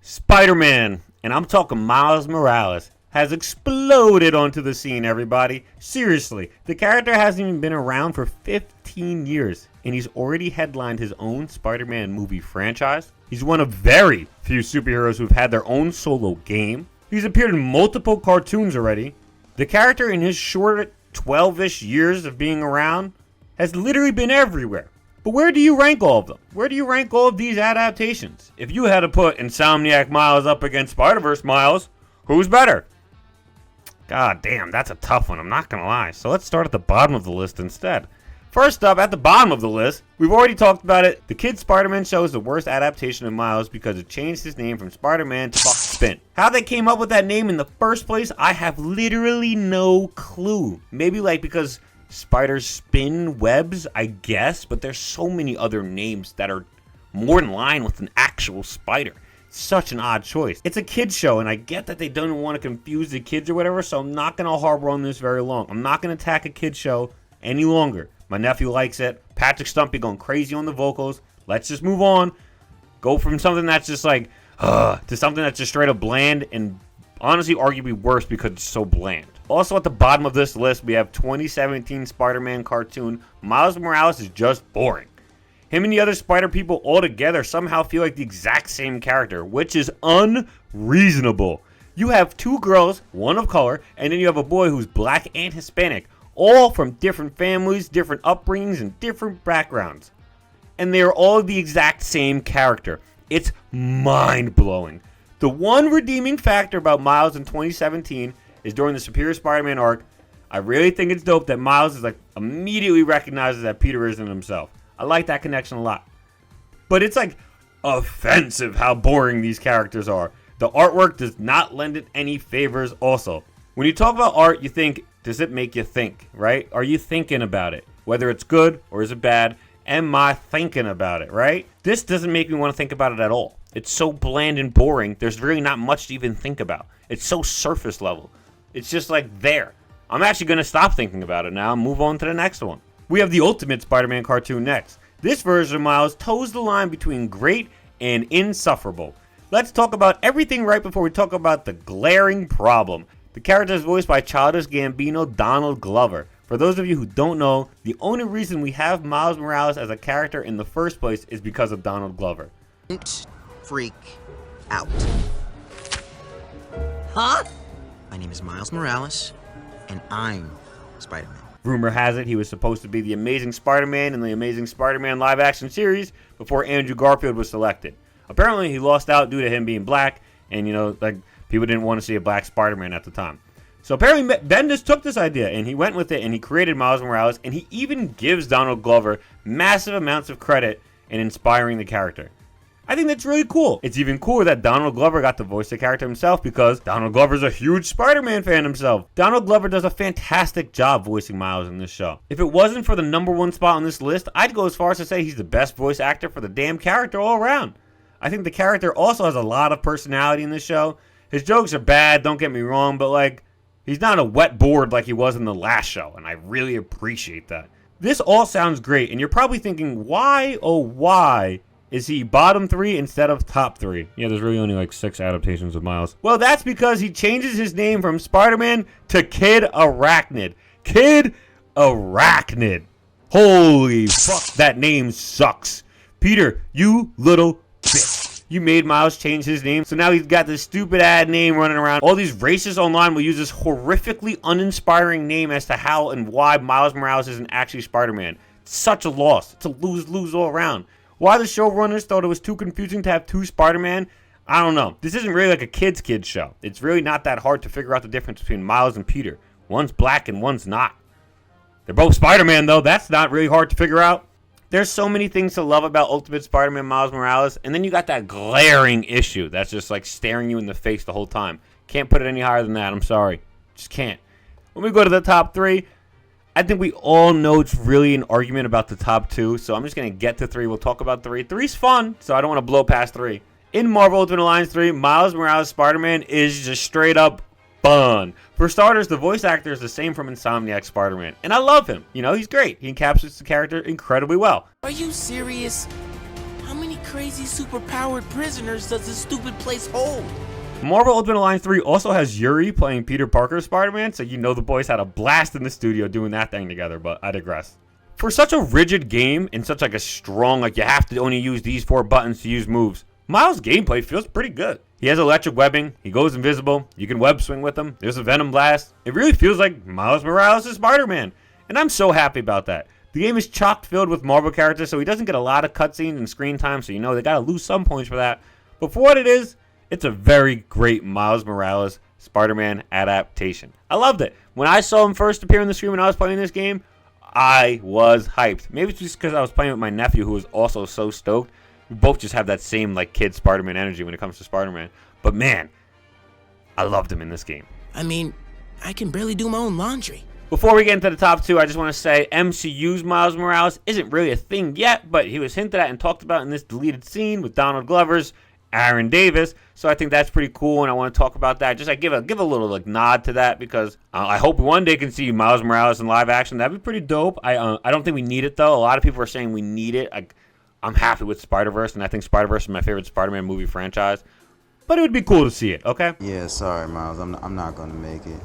Spider-Man, and I'm talking Miles Morales, has exploded onto the scene, everybody. Seriously, the character hasn't even been around for 15 years, and he's already headlined his own Spider-Man movie franchise. He's one of very few superheroes who've had their own solo game. He's appeared in multiple cartoons already. The character, in his short 12-ish years of being around, has literally been everywhere. But where do you rank all of them? Where do you rank all of these adaptations? If you had to put Insomniac Miles up against Spider-Verse Miles, who's better? God damn, that's a tough one, I'm not gonna lie. So let's start at the bottom of the list instead. First up, at the bottom of the list, we've already talked about it. The Kid Spider-Man show is the worst adaptation of Miles because it changed his name from Spider-Man to Buck Spin. How they came up with that name in the first place, I have literally no clue. Maybe like because spiders spin webs, I guess, but there's so many other names that are more in line with an actual spider. Such an odd choice. It's a kid's show, and I get that they don't want to confuse the kids or whatever, so I'm not going to harbor on this very long. I'm not going to attack a kid's show any longer. My nephew likes it. Patrick Stumpy going crazy on the vocals. Let's just move on. Go from something that's just like, to something that's just straight up bland, and honestly arguably worse because it's so bland. Also at the bottom of this list, we have 2017 Spider-Man cartoon. Miles Morales is just boring. Him and the other Spider people all together somehow feel like the exact same character, which is unreasonable. You have two girls, one of color, and then you have a boy who's black and Hispanic, all from different families, different upbringings, and different backgrounds. And they are all the exact same character. It's mind-blowing. The one redeeming factor about Miles in 2017 is during the Superior Spider-Man arc. I really think it's dope that Miles is like immediately recognizes that Peter isn't himself. I like that connection a lot. But it's like offensive how boring these characters are. The artwork does not lend it any favors also. When you talk about art, you think, does it make you think, right? Are you thinking about it? Whether it's good or is it bad? Am I thinking about it, right? This doesn't make me want to think about it at all. It's so bland and boring, there's really not much to even think about. It's so surface level. It's just like there. I'm actually going to stop thinking about it now and move on to the next one. We have the Ultimate Spider-Man cartoon next. This version of Miles toes the line between great and insufferable. Let's talk about everything right before we talk about the glaring problem. The character is voiced by Childish Gambino Donald Glover. For those of you who don't know, the only reason we have Miles Morales as a character in the first place is because of Donald Glover. Don't freak out. Huh? My name is Miles Morales, and I'm Spider-Man. Rumor has it he was supposed to be the Amazing Spider-Man in the Amazing Spider-Man live-action series before Andrew Garfield was selected. Apparently, he lost out due to him being black, and like people didn't want to see a black Spider-Man at the time. So apparently, Bendis took this idea, and he went with it, and he created Miles Morales, and he even gives Donald Glover massive amounts of credit in inspiring the character. I think that's really cool. It's even cooler that Donald Glover got to voice the character himself because Donald Glover's a huge Spider-Man fan himself. Donald Glover does a fantastic job voicing Miles in this show. If it wasn't for the #1 spot on this list, I'd go as far as to say he's the best voice actor for the damn character all around. I think the character also has a lot of personality in this show. His jokes are bad, don't get me wrong, but like, he's not a wet board like he was in the last show, and I really appreciate that. This all sounds great, and you're probably thinking, why, oh why, is he bottom 3 instead of top 3? Yeah, there's really only like 6 adaptations of Miles. Well, that's because he changes his name from Spider-Man to Kid Arachnid. Kid Arachnid. Holy fuck, that name sucks. Peter, you little bitch. You made Miles change his name, so now he's got this stupid ad name running around. All these racists online will use this horrifically uninspiring name as to how and why Miles Morales isn't actually Spider-Man. It's such a loss. It's a lose-lose all around. Why the showrunners thought it was too confusing to have 2 Spider-Man, I don't know. This isn't really like a kid's show. It's really not that hard to figure out the difference between Miles and Peter. One's black and one's not. They're both Spider-Man though. That's not really hard to figure out. There's so many things to love about Ultimate Spider-Man Miles Morales, and then you got that glaring issue that's just like staring you in the face the whole time. Can't put it any higher than that. I'm sorry. Just can't. When we go to the top 3, I think we all know it's really an argument about the top 2, so I'm just going to get to 3. We'll talk about 3. 3's fun, so I don't want to blow past 3. In Marvel Ultimate Alliance 3, Miles Morales Spider-Man is just straight up fun. For starters, the voice actor is the same from Insomniac Spider-Man, and I love him. You know, he's great. He encapsulates the character incredibly well. Are you serious? How many crazy superpowered prisoners does this stupid place hold? Marvel Ultimate Alliance 3 also has Yuri playing Peter Parker's Spider-Man, so you know the boys had a blast in the studio doing that thing together, but I digress. For such a rigid game and such like a strong, like you have to only use these 4 buttons to use moves, Miles' gameplay feels pretty good. He has electric webbing, he goes invisible, you can web swing with him, there's a Venom Blast. It really feels like Miles Morales is Spider-Man, and I'm so happy about that. The game is chock filled with Marvel characters, so he doesn't get a lot of cutscenes and screen time, so you know they gotta lose some points for that. But for what it is, it's a very great Miles Morales Spider-Man adaptation. I loved it. When I saw him first appear on the screen when I was playing this game, I was hyped. Maybe it's just because I was playing with my nephew who was also so stoked. We both just have that same like kid Spider-Man energy when it comes to Spider-Man. But man, I loved him in this game. I mean, I can barely do my own laundry. Before we get into the top 2, I just want to say MCU's Miles Morales isn't really a thing yet, but he was hinted at and talked about in this deleted scene with Donald Glover's Aaron Davis, so I think that's pretty cool, and I want to talk about that. Just like give a little like nod to that because I hope one day can see Miles Morales in live action. That'd be pretty dope. I don't think we need it though. A lot of people are saying we need it. I'm happy with Spider-Verse, and I think Spider-Verse is my favorite Spider-Man movie franchise. But it would be cool to see it. Okay. Yeah, sorry, Miles. I'm not gonna make it.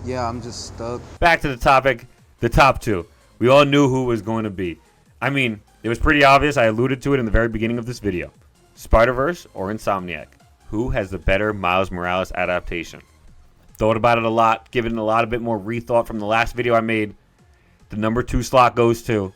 Yeah, I'm just stuck. Back to the topic, the top 2. We all knew who it was going to be. I mean, it was pretty obvious. I alluded to it in the very beginning of this video. Spider-Verse or Insomniac? Who has the better Miles Morales adaptation? Thought about it a lot, given it a lot bit more rethought from the last video I made. The number 2 slot goes to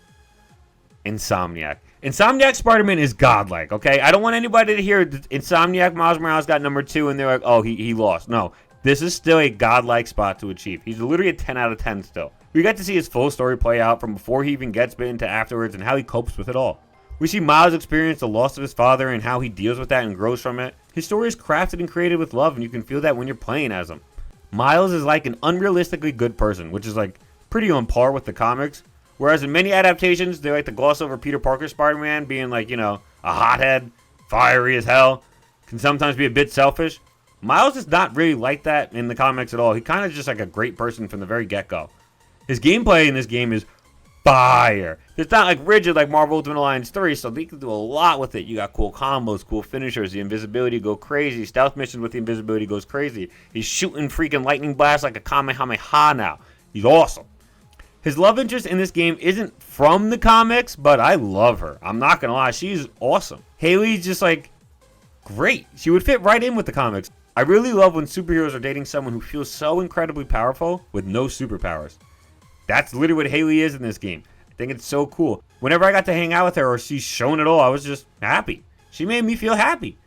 Insomniac. Insomniac Spider-Man is godlike, okay? I don't want anybody to hear Insomniac Miles Morales got number 2 and they're like, oh, he lost. No, this is still a godlike spot to achieve. He's literally a 10 out of 10 still. We got to see his full story play out from before he even gets bitten to afterwards and how he copes with it all. We see Miles experience the loss of his father and how he deals with that and grows from it. His story is crafted and created with love, and you can feel that when you're playing as him. Miles is like an unrealistically good person, which is like pretty on par with the comics. Whereas in many adaptations, they like to gloss over Peter Parker Spider-Man being like, you know, a hothead, fiery as hell, can sometimes be a bit selfish. Miles is not really like that in the comics at all. He kind of just like a great person from the very get-go. His gameplay in this game is fire. It's not like rigid like Marvel Ultimate Alliance 3, so they can do a lot with it. You got cool combos, cool finishers, the invisibility go crazy, stealth missions with the invisibility goes crazy. He's shooting freaking lightning blasts like a Kamehameha now. He's awesome. His love interest in this game isn't from the comics, but I love her. I'm not gonna lie, she's awesome. Haley's just like great. She would fit right in with the comics. I really love when superheroes are dating someone who feels so incredibly powerful with no superpowers. That's literally what Haley is in this game. I think it's so cool. Whenever I got to hang out with her or she's shown it all, I was just happy. She made me feel happy.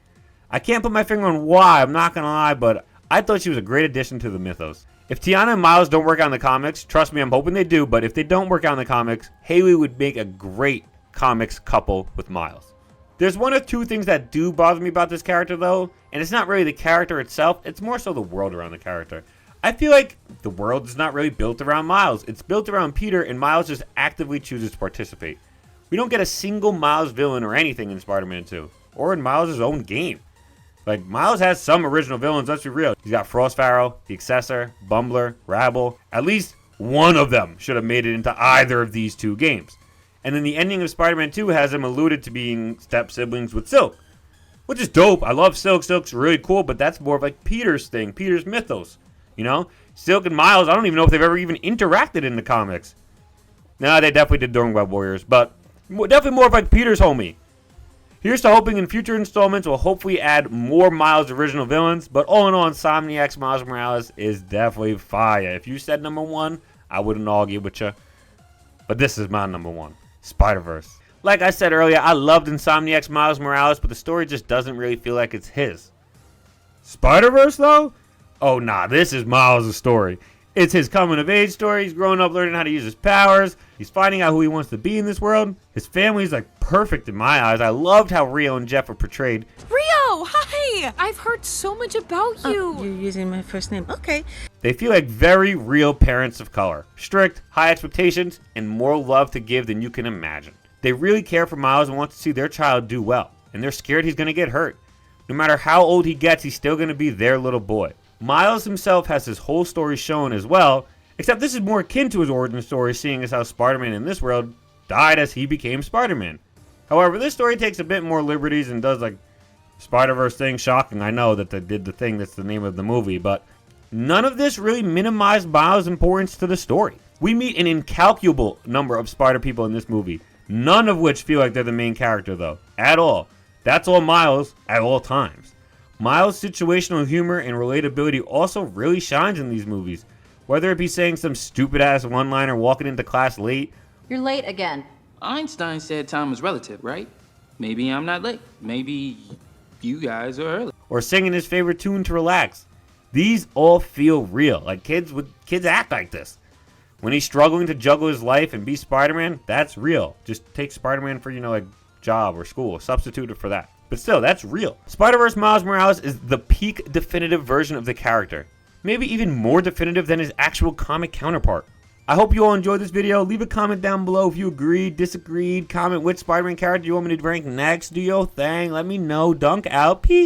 I can't put my finger on why, I'm not gonna lie, but I thought she was a great addition to the mythos. If Tiana and Miles don't work out in the comics, trust me, I'm hoping they do, but if they don't work out in the comics, Haley would make a great comics couple with Miles. There's one or two things that do bother me about this character though, and it's not really the character itself, it's more so the world around the character. I feel like the world is not really built around Miles. It's built around Peter, and Miles just actively chooses to participate. We don't get a single Miles villain or anything in Spider-Man 2, or in Miles' own game. Like, Miles has some original villains, let's be real. He's got Frost Pharaoh, the Accessor, Bumbler, Rabble. At least one of them should have made it into either of these two games. And then the ending of Spider-Man 2 has him alluded to being step-siblings with Silk, which is dope. I love Silk. Silk's really cool, but that's more of like Peter's thing, Peter's mythos. You know, Silk and Miles, I don't even know if they've ever even interacted in the comics. No, they definitely did during Web Warriors, but definitely more of like Peter's homie. Here's to hoping in future installments we'll hopefully add more Miles original villains, but all in all, Insomniac's Miles Morales is definitely fire. If you said number one, I wouldn't argue with you, but this is my number one, Spider-Verse. Like I said earlier, I loved Insomniac's Miles Morales, but the story just doesn't really feel like it's his. Spider-Verse though? Oh nah, this is Miles' story. It's his coming-of-age story. He's growing up learning how to use his powers. He's finding out who he wants to be in this world. His family's like perfect in my eyes. I loved how Rio and Jeff are portrayed. Rio, hi! I've heard so much about you. Oh, you're using my first name. Okay. They feel like very real parents of color. Strict, high expectations, and more love to give than you can imagine. They really care for Miles and want to see their child do well. And they're scared he's going to get hurt. No matter how old he gets, he's still going to be their little boy. Miles himself has his whole story shown as well, except this is more akin to his origin story, seeing as how Spider-Man in this world died as he became Spider-Man. However, this story takes a bit more liberties and does like Spider-Verse thing. Shocking, I know that they did the thing that's the name of the movie, but none of this really minimized Miles' importance to the story. We meet an incalculable number of Spider people in this movie, none of which feel like they're the main character though, at all. That's all Miles at all times. Miles' situational humor and relatability also really shines in these movies, whether it be saying some stupid ass one-liner walking into class late. You're late again. Einstein said time is relative, right? Maybe I'm not late. Maybe you guys are early. Or singing his favorite tune to relax. These all feel real. Like kids act like this. When he's struggling to juggle his life and be Spider-Man, that's real. Just take Spider-Man for, like job or school. Substitute it for that. But still, that's real. Spider-Verse Miles Morales is the peak definitive version of the character. Maybe even more definitive than his actual comic counterpart. I hope you all enjoyed this video. Leave a comment down below if you agreed, disagreed. Comment which Spider-Man character you want me to rank next. Do your thing. Let me know. Dunk out. Peace.